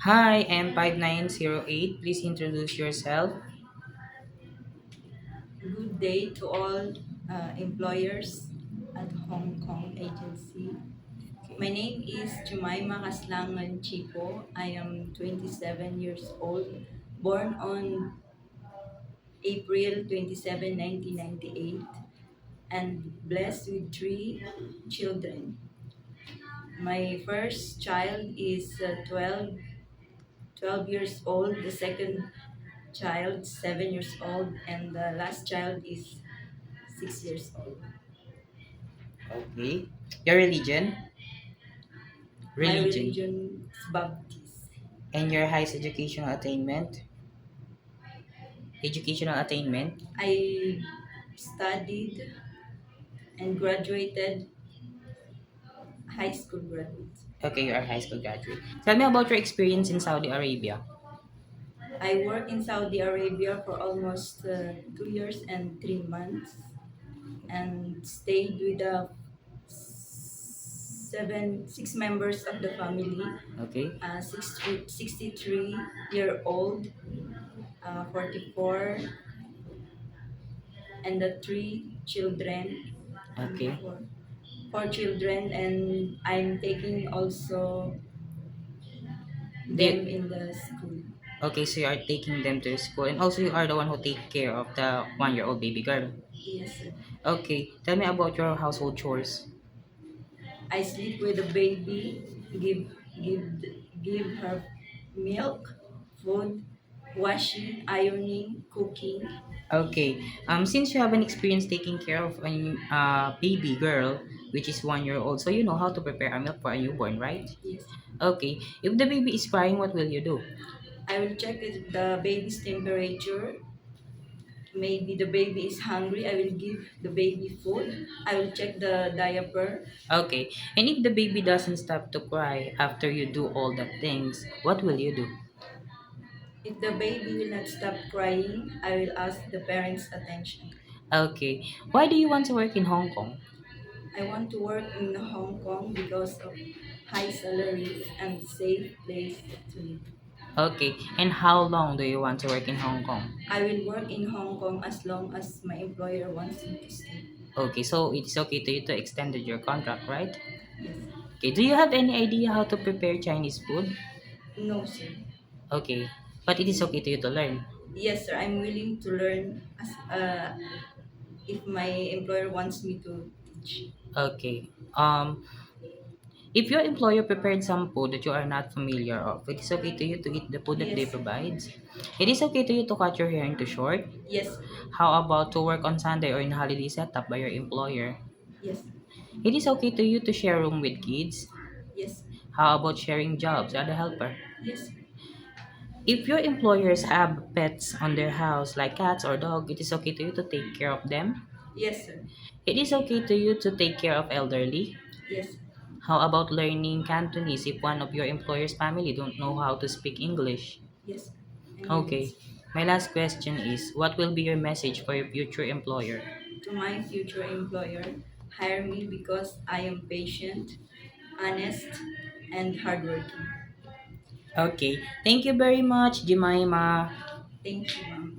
Hi, M5908. Please introduce yourself. Good day to all employers at Hong Kong agency. My Okay. name is Jemima Kaslangan Chipo. I am 27 years old, born on April 27, 1998, and blessed with three children. My first child is 12 years old, the second child 7 years old, and the last child is 6 years old. Okay. Your religion? My Religion. religion is Baptist. And your highest educational attainment? Educational attainment? I studied and graduated high school graduate. Okay, you are high school graduate. Tell me about your experience in Saudi Arabia. I worked in Saudi Arabia for almost 2 years and 3 months and stayed with the 6 members of the family, Okay. 63-year-old, 44, and the three children, three, Okay. four children, and I'm taking also Do them you, in the school. okay, so you are taking them to school and also you are the one who take care of the 1-year-old baby girl. Yes, sir. Okay. Tell me about your household chores. I sleep with the baby, give give give her milk, food, washing, ironing, cooking. Okay. Since you have an experience taking care of a baby girl, which is 1 year old, so you know how to prepare a milk for a newborn, right? Yes. Okay. If the baby is crying, what will you do? I will check the baby's temperature. Maybe the baby is hungry. I will give the baby food. I will check the diaper. Okay. And if the baby doesn't stop to cry after you do all the things, what will you do? If the baby will not stop crying, I will ask the parents' attention. Okay. Why do you want to work in Hong Kong? I want to work in Hong Kong because of high salaries and safe place to live. Okay. And how long do you want to work in Hong Kong? I will work in Hong Kong as long as my employer wants me to stay. Okay. So it is okay to you to extend your contract, right? Yes. Okay. Do you have any idea how to prepare Chinese food? No, sir. Okay. But it is okay to you to learn. Yes, sir. I'm willing to learn as if my employer wants me to teach. Okay. If your employer prepared some food that you are not familiar of, it is okay to you to eat the food that they Yes. provide. It is okay to you to cut your hair into short. Yes, sir. How about to work on Sunday or in holiday setup by your employer? Yes, sir. It is okay to you to share room with kids. Yes, sir. How about sharing jobs as a helper? Yes, sir. If your employers have pets on their house like cats or dog, it is okay to you to take care of them. Yes, sir. It is okay to you to take care of elderly. Yes, sir. How about learning Cantonese if one of your employer's family don't know how to speak English? Yes, sir. I'm willing, Okay. sir. My last question is, what will be your message for your future employer? To my future employer, hire me because I am patient, honest, and hardworking. Okay. Thank you very much, Jemima. Thank you, ma'am.